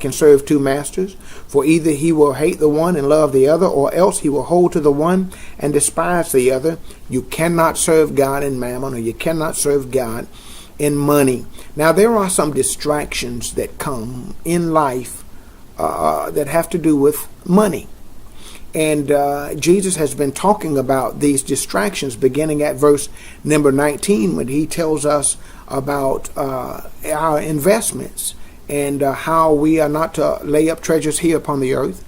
can serve two masters, for either he will hate the one and love the other, or else he will hold to the one and despise the other. You cannot serve God in mammon, or you cannot serve God in money. Now, there are some distractions that come in life that have to do with money. And Jesus has been talking about these distractions beginning at verse number 19, when he tells us about our investments, and how we are not to lay up treasures here upon the earth,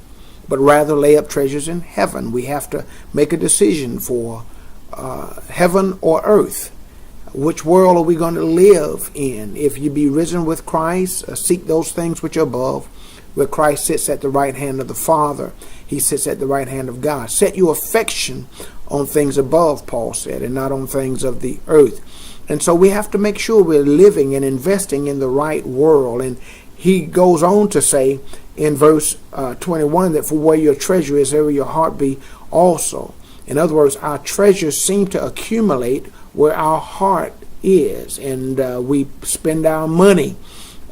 but rather lay up treasures in heaven. We have to make a decision for heaven or earth. Which world are we going to live in? If you be risen with Christ, seek those things which are above, where Christ sits at the right hand of the Father. He sits at the right hand of God. Set your affection on things above, Paul said, and not on things of the earth. And so we have to make sure we're living and investing in the right world. And he goes on to say in verse 21 that for where your treasure is, there will your heart be also. In other words, our treasures seem to accumulate where our heart is. And we spend our money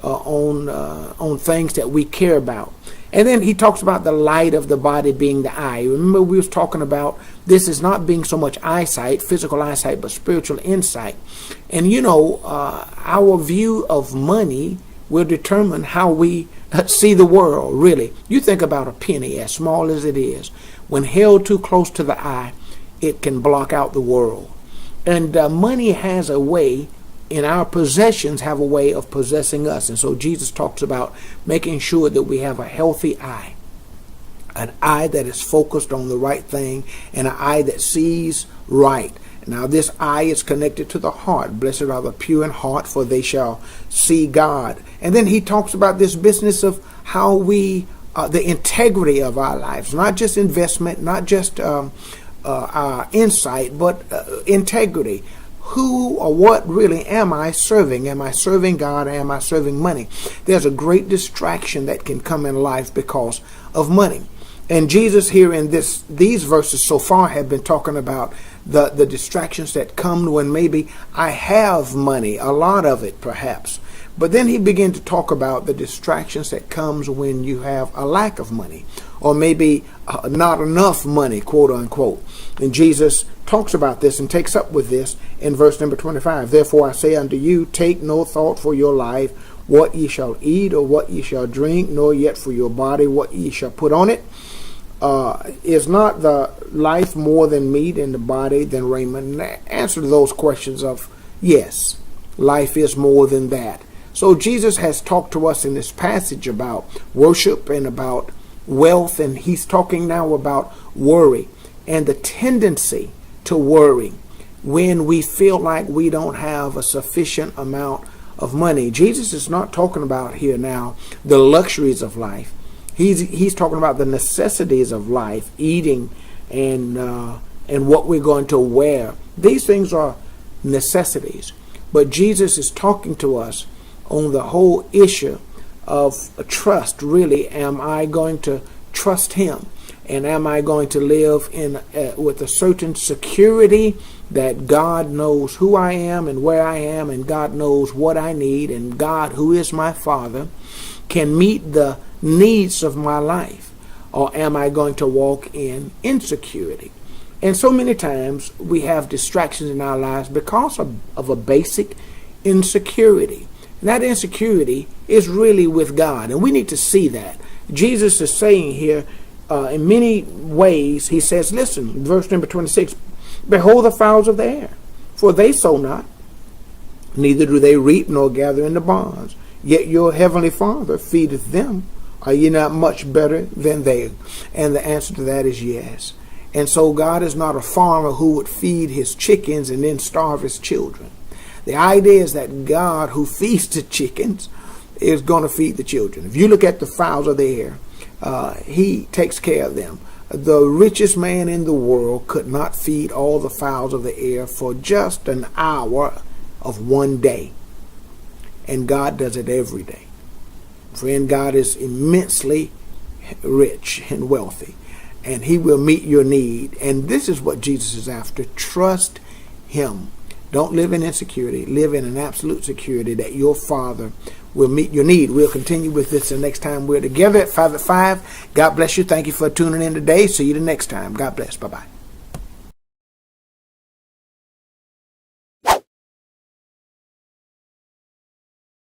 on things that we care about. And then he talks about the light of the body being the eye. Remember, we was talking about this is not being so much eyesight, physical eyesight, but spiritual insight. And our view of money will determine how we see the world, really. You think about a penny, as small as it is. When held too close to the eye, it can block out the world. And money has a way, and our possessions have a way of possessing us. And so Jesus talks about making sure that we have a healthy eye, an eye that is focused on the right thing, and an eye that sees right. Now, this eye is connected to the heart. Blessed are the pure in heart, for they shall see God. And then he talks about this business of how we, the integrity of our lives, not just investment, not just our insight, but integrity. Who or what really am I serving? Am I serving God, or am I serving money? There's a great distraction that can come in life because of money. And Jesus here in these verses so far have been talking about the distractions that come when maybe I have money, a lot of it perhaps. But then he began to talk about the distractions that comes when you have a lack of money, or maybe not enough money, quote unquote. And Jesus talks about this and takes up with this in verse number 25. Therefore I say unto you, take no thought for your life, what ye shall eat, or what ye shall drink, nor yet for your body, what ye shall put on it. Is not the life more than meat, and the body than raiment? And the answer to those questions of yes, life is more than that. So Jesus has talked to us in this passage about worship and about wealth, and he's talking now about worry and the tendency to worry when we feel like we don't have a sufficient amount of money. Jesus is not talking about here now the luxuries of life. He's talking about the necessities of life, eating and what we're going to wear. These things are necessities. But Jesus is talking to us on the whole issue of trust. Really, am I going to trust him? And am I going to live in with a certain security that God knows who I am and where I am, and God knows what I need, and God, who is my Father, can meet the needs of my life? Or am I going to walk in insecurity? And so many times we have distractions in our lives because of a basic insecurity. And that insecurity is really with God, and we need to see that. Jesus is saying here, in many ways, he says, listen, verse number 26, behold the fowls of the air, for they sow not, neither do they reap nor gather in the barns, yet your heavenly Father feedeth them. Are ye not much better than they? And the answer to that is yes. And so God is not a farmer who would feed his chickens and then starve his children. The idea is that God, who feeds the chickens, is going to feed the children. If you look at the fowls of the air, he takes care of them. The richest man in the world could not feed all the fowls of the air for just an hour of one day. And God does it every day. Friend, God is immensely rich and wealthy, and he will meet your need. And this is what Jesus is after. Trust him. Don't live in insecurity. Live in an absolute security that your Father will meet your need. We'll continue with this the next time we're together at 5 at 5. God bless you. Thank you for tuning in today. See you the next time. God bless. Bye-bye.